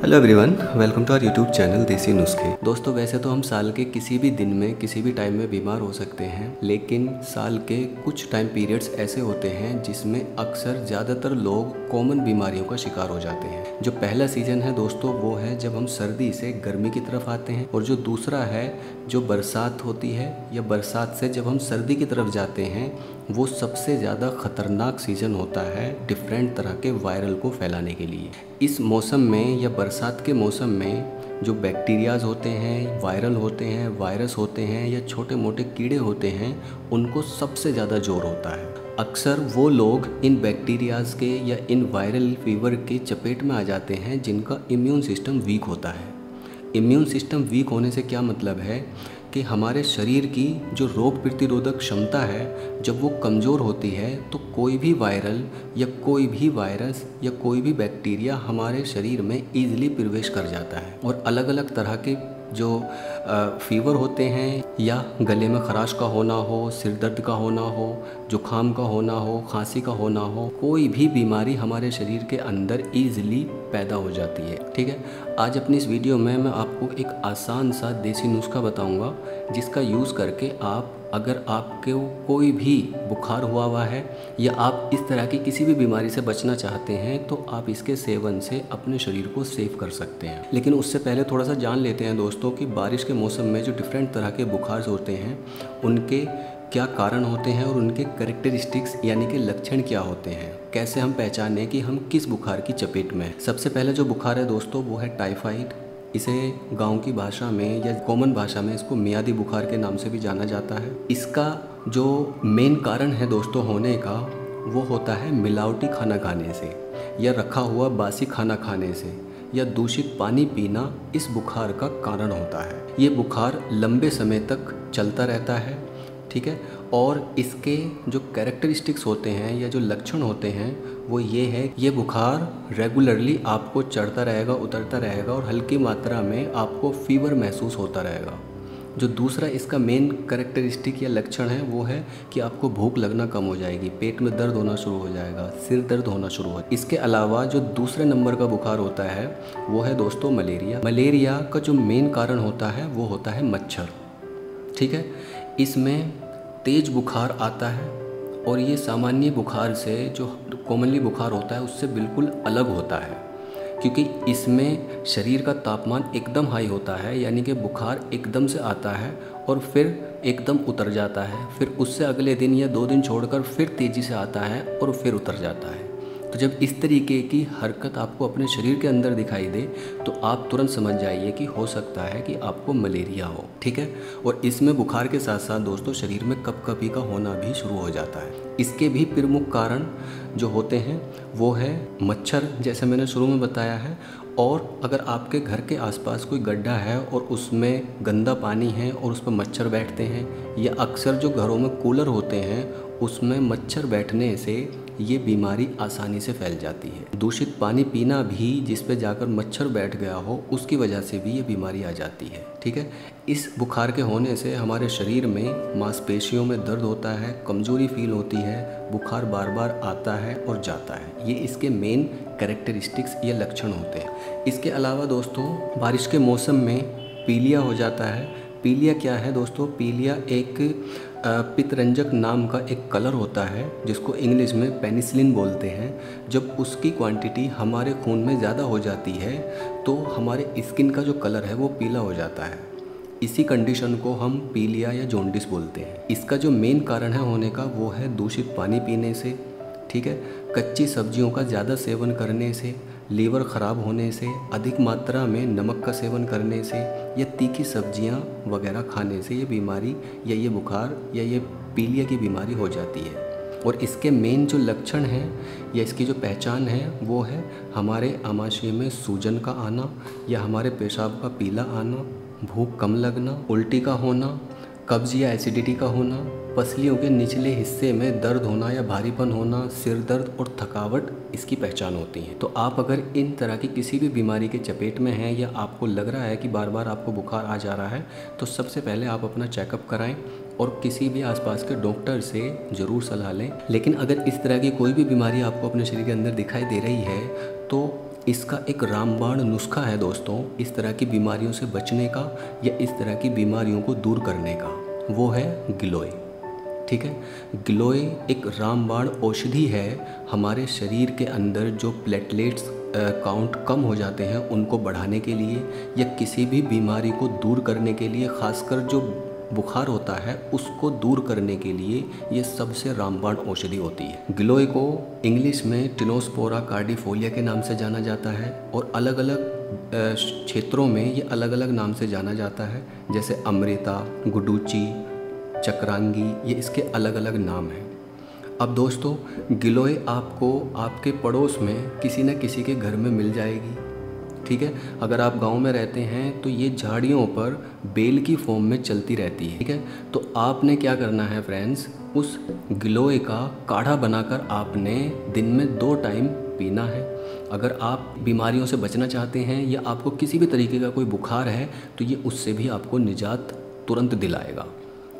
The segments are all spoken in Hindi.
Hello everyone, welcome to our YouTube channel Desi Nuskhe. दोस्तों, वैसे तो हम साल के किसी भी दिन में किसी भी टाइम में बीमार हो सकते हैं, लेकिन साल के कुछ टाइम पीरियड्स ऐसे होते हैं जिसमें अक्सर ज़्यादातर लोग कॉमन बीमारियों का शिकार हो जाते हैं। जो पहला सीज़न है दोस्तों, वो है जब हम सर्दी से गर्मी की तरफ आते हैं, और जो दूसरा है जो बरसात होती है या बरसात से जब हम सर्दी की तरफ जाते हैं, वो सबसे ज़्यादा ख़तरनाक सीज़न होता है डिफरेंट तरह के वायरल को फैलाने के लिए। इस मौसम में या बरसात के मौसम में जो बैक्टीरियाज़ होते हैं, वायरल होते हैं, वायरस होते हैं या छोटे मोटे कीड़े होते हैं, उनको सबसे ज़्यादा जोर होता है। अक्सर वो लोग इन बैक्टीरियाज़ के या इन वायरल फीवर के चपेट में आ जाते हैं जिनका इम्यून सिस्टम वीक होता है। इम्यून सिस्टम वीक होने से क्या मतलब है कि हमारे शरीर की जो रोग प्रतिरोधक क्षमता है, जब वो कमज़ोर होती है तो कोई भी वायरल या कोई भी वायरस या कोई भी बैक्टीरिया हमारे शरीर में ईज़िली प्रवेश कर जाता है। और अलग अलग तरह के जो फीवर होते हैं, या गले में खराश का होना हो, सिर दर्द का होना हो, जुखाम का होना हो, खांसी का होना हो, कोई भी बीमारी हमारे शरीर के अंदर ईज़िली पैदा हो जाती है। ठीक है, आज अपनी इस वीडियो में मैं आपको एक आसान सा देसी नुस्खा बताऊंगा, जिसका यूज़ करके आप, अगर आपके कोई भी बुखार हुआ है या आप इस तरह की किसी भी बीमारी से बचना चाहते हैं, तो आप इसके सेवन से अपने शरीर को सेव कर सकते हैं। लेकिन उससे पहले थोड़ा सा जान लेते हैं दोस्तों कि बारिश के मौसम में जो डिफरेंट तरह के बुखार होते हैं, उनके क्या कारण होते हैं और उनके कैरेक्टरिस्टिक्स यानी कि लक्षण क्या होते हैं। कैसे हम पहचानें कि हम किस बुखार की चपेट में हैं। सबसे पहले जो बुखार है दोस्तों, वो है टाइफाइड। इसे गांव की भाषा में या कॉमन भाषा में इसको मियादी बुखार के नाम से भी जाना जाता है। इसका जो मेन कारण है दोस्तों होने का, वो होता है मिलावटी खाना खाने से, या रखा हुआ बासी खाना खाने से, या दूषित पानी पीना इस बुखार का कारण होता है। ये बुखार लंबे समय तक चलता रहता है, ठीक है। और इसके जो कैरेक्टरिस्टिक्स होते हैं या जो लक्षण होते हैं, वो ये है, ये बुखार रेगुलरली आपको चढ़ता रहेगा, उतरता रहेगा, और हल्की मात्रा में आपको फीवर महसूस होता रहेगा। जो दूसरा इसका मेन कैरेक्टरिस्टिक या लक्षण है, वो है कि आपको भूख लगना कम हो जाएगी, पेट में दर्द होना शुरू हो जाएगा, सिर दर्द होना शुरू हो। इसके अलावा जो दूसरे नंबर का बुखार होता है, वो है दोस्तों मलेरिया। मलेरिया का जो मेन कारण होता है, वो होता है मच्छर, ठीक है। इसमें तेज बुखार आता है, और ये सामान्य बुखार से, जो कॉमनली बुखार होता है, उससे बिल्कुल अलग होता है, क्योंकि इसमें शरीर का तापमान एकदम हाई होता है, यानी कि बुखार एकदम से आता है और फिर एकदम उतर जाता है, फिर उससे अगले दिन या 2 दिन छोड़कर फिर तेज़ी से आता है और फिर उतर जाता है। तो जब इस तरीके की हरकत आपको अपने शरीर के अंदर दिखाई दे, तो आप तुरंत समझ जाइए कि हो सकता है कि आपको मलेरिया हो, ठीक है। और इसमें बुखार के साथ साथ दोस्तों शरीर में कपकपी का होना भी शुरू हो जाता है। इसके भी प्रमुख कारण जो होते हैं, वो है मच्छर, जैसे मैंने शुरू में बताया है। और अगर आपके घर के आसपास कोई गड्ढा है और उसमें गंदा पानी है और उस पर मच्छर बैठते हैं, या अक्सर जो घरों में कूलर होते हैं उसमें मच्छर बैठने से ये बीमारी आसानी से फैल जाती है। दूषित पानी पीना भी, जिस पे जाकर मच्छर बैठ गया हो, उसकी वजह से भी ये बीमारी आ जाती है, ठीक है। इस बुखार के होने से हमारे शरीर में मांसपेशियों में दर्द होता है, कमज़ोरी फील होती है, बुखार बार बार आता है और जाता है। ये इसके मेन कैरेक्टरिस्टिक्स या लक्षण होते हैं। इसके अलावा दोस्तों बारिश के मौसम में पीलिया हो जाता है। पीलिया क्या है दोस्तों? पीलिया एक पित्तरंजक नाम का एक कलर होता है, जिसको इंग्लिश में पेनिसिलिन बोलते हैं। जब उसकी क्वांटिटी हमारे खून में ज़्यादा हो जाती है, तो हमारे स्किन का जो कलर है वो पीला हो जाता है। इसी कंडीशन को हम पीलिया या जॉन्डिस बोलते हैं। इसका जो मेन कारण है होने का, वो है दूषित पानी पीने से, ठीक है, कच्ची सब्जियों का ज़्यादा सेवन करने से, लीवर ख़राब होने से, अधिक मात्रा में नमक का सेवन करने से, या तीखी सब्जियां वगैरह खाने से ये बीमारी या ये बुखार या ये पीलिया की बीमारी हो जाती है। और इसके मेन जो लक्षण हैं या इसकी जो पहचान है, वो है हमारे आमाशय में सूजन का आना, या हमारे पेशाब का पीला आना, भूख कम लगना, उल्टी का होना, कब्ज़ या एसिडिटी का होना, पसलियों के निचले हिस्से में दर्द होना या भारीपन होना, सिर दर्द और थकावट इसकी पहचान होती है। तो आप अगर इन तरह की किसी भी बीमारी के चपेट में हैं, या आपको लग रहा है कि बार बार आपको बुखार आ जा रहा है, तो सबसे पहले आप अपना चेकअप कराएं और किसी भी आसपास के डॉक्टर से ज़रूर सलाह लें। लेकिन अगर इस तरह की कोई भी बीमारी आपको अपने शरीर के अंदर दिखाई दे रही है, तो इसका एक रामबाण नुस्खा है दोस्तों, इस तरह की बीमारियों से बचने का या इस तरह की बीमारियों को दूर करने का, वो है गिलोय। ठीक है, गिलोय एक रामबाण औषधि है हमारे शरीर के अंदर जो प्लेटलेट्स काउंट कम हो जाते हैं उनको बढ़ाने के लिए या किसी भी बीमारी को दूर करने के लिए, ख़ासकर जो बुखार होता है उसको दूर करने के लिए ये सबसे रामबाण औषधि होती है। गिलोय को इंग्लिश में टिनोस्पोरा कार्डिफोलिया के नाम से जाना जाता है और अलग अलग क्षेत्रों में ये अलग अलग नाम से जाना जाता है, जैसे अमृता, गुडुची, चक्रांगी, ये इसके अलग अलग नाम हैं। अब दोस्तों गिलोय आपको आपके पड़ोस में किसी न किसी के घर में मिल जाएगी। ठीक है, अगर आप गांव में रहते हैं तो ये झाड़ियों पर बेल की फॉर्म में चलती रहती है। ठीक है, तो आपने क्या करना है फ्रेंड्स, उस गिलोय का काढ़ा बनाकर आपने दिन में 2 टाइम पीना है। अगर आप बीमारियों से बचना चाहते हैं या आपको किसी भी तरीके का कोई बुखार है तो ये उससे भी आपको निजात तुरंत दिलाएगा।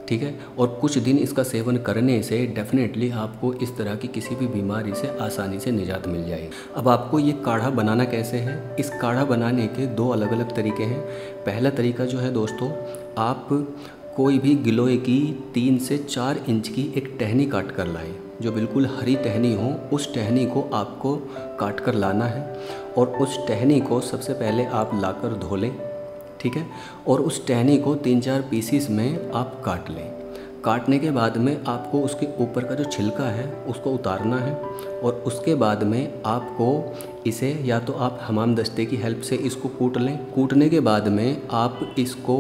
ठीक है, और कुछ दिन इसका सेवन करने से डेफिनेटली आपको इस तरह की किसी भी बीमारी से आसानी से निजात मिल जाएगी। अब आपको ये काढ़ा बनाना कैसे है, इस काढ़ा बनाने के 2 अलग अलग तरीके हैं। पहला तरीका जो है दोस्तों, आप कोई भी गिलोय की 3 से 4 इंच की एक टहनी काट कर लाएं, जो बिल्कुल हरी टहनी हो। उस टहनी को आपको काट कर लाना है और उस टहनी को सबसे पहले आप लाकर धो लें। ठीक है, और उस टहनी को 3-4 पीसीस में आप काट लें। काटने के बाद में आपको उसके ऊपर का जो छिलका है उसको उतारना है और उसके बाद में आपको इसे या तो आप हमाम दस्ते की हेल्प से इसको कूट लें। कूटने के बाद में आप इसको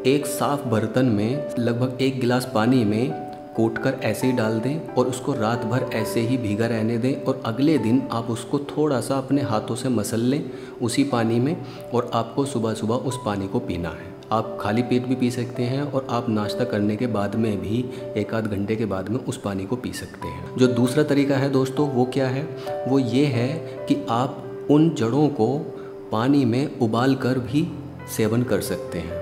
एक साफ़ बर्तन में लगभग 1 गिलास पानी में कूट कर ऐसे ही डाल दें और उसको रात भर ऐसे ही भीगा रहने दें और अगले दिन आप उसको थोड़ा सा अपने हाथों से मसल लें उसी पानी में और आपको सुबह सुबह उस पानी को पीना है। आप खाली पेट भी पी सकते हैं और आप नाश्ता करने के बाद में भी 1-8 घंटे के बाद में उस पानी को पी सकते हैं। जो दूसरा तरीका है दोस्तों वो क्या है, वो ये है कि आप उन जड़ों को पानी में उबाल कर भी सेवन कर सकते हैं।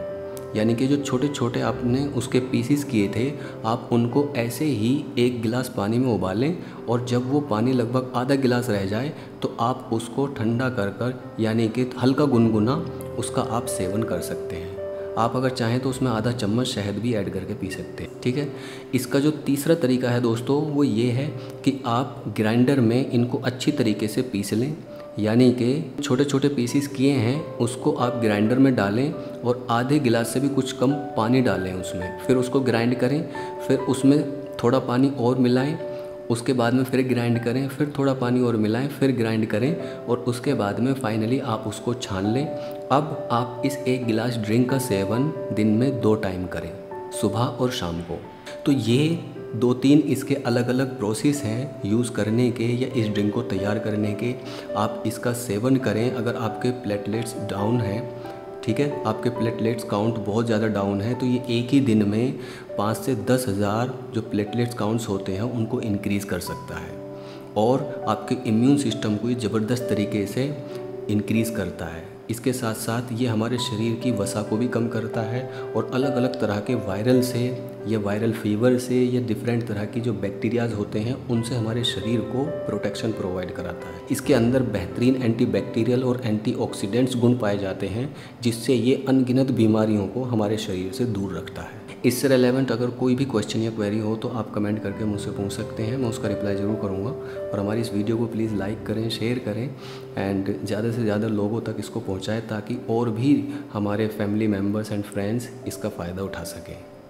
यानी कि जो छोटे छोटे आपने उसके पीसीस किए थे आप उनको ऐसे ही 1 गिलास पानी में उबालें और जब वो पानी लगभग आधा गिलास रह जाए तो आप उसको ठंडा कर यानी कि हल्का गुनगुना उसका आप सेवन कर सकते हैं। आप अगर चाहें तो उसमें आधा चम्मच शहद भी ऐड करके पी सकते हैं। ठीक है, इसका जो तीसरा तरीका है दोस्तों वो ये है कि आप ग्राइंडर में इनको अच्छी तरीके से पीस लें। यानी कि छोटे छोटे पीसीस किए हैं उसको आप ग्राइंडर में डालें और आधे गिलास से भी कुछ कम पानी डालें उसमें, फिर उसको ग्राइंड करें, फिर उसमें थोड़ा पानी और मिलाएं, उसके बाद में फिर ग्राइंड करें, फिर थोड़ा पानी और मिलाएं, फिर ग्राइंड करें और उसके बाद में फाइनली आप उसको छान लें। अब आप इस 1 गिलास ड्रिंक का सेवन दिन में 2 टाइम करें, सुबह और शाम को। तो ये 2-3 इसके अलग अलग प्रोसेस हैं यूज़ करने के या इस ड्रिंक को तैयार करने के। आप इसका सेवन करें अगर आपके प्लेटलेट्स डाउन हैं। ठीक है, आपके प्लेटलेट्स काउंट बहुत ज़्यादा डाउन है तो ये एक ही दिन में 5 से 10 हज़ार जो प्लेटलेट्स काउंट्स होते हैं उनको इंक्रीज़ कर सकता है और आपके इम्यून सिस्टम को ये ज़बरदस्त तरीके से इंक्रीज़ करता है। इसके साथ साथ ये हमारे शरीर की वसा को भी कम करता है और अलग अलग तरह के वायरल से या वायरल फीवर से या डिफरेंट तरह की जो बैक्टीरियाज होते हैं उनसे हमारे शरीर को प्रोटेक्शन प्रोवाइड कराता है। इसके अंदर बेहतरीन एंटीबैक्टीरियल और एंटीऑक्सीडेंट्स गुण पाए जाते हैं जिससे ये अनगिनत बीमारियों को हमारे शरीर से दूर रखता है। इससे रेलेवेंट अगर कोई भी क्वेश्चन या क्वेरी हो तो आप कमेंट करके मुझसे पूछ सकते हैं, मैं उसका रिप्लाई ज़रूर करूँगा। और हमारी इस वीडियो को प्लीज़ लाइक करें, शेयर करें एंड ज़्यादा से ज़्यादा लोगों तक इसको पहुँचाएँ ताकि और भी हमारे फैमिली मेम्बर्स एंड फ्रेंड्स इसका फ़ायदा उठा सकें।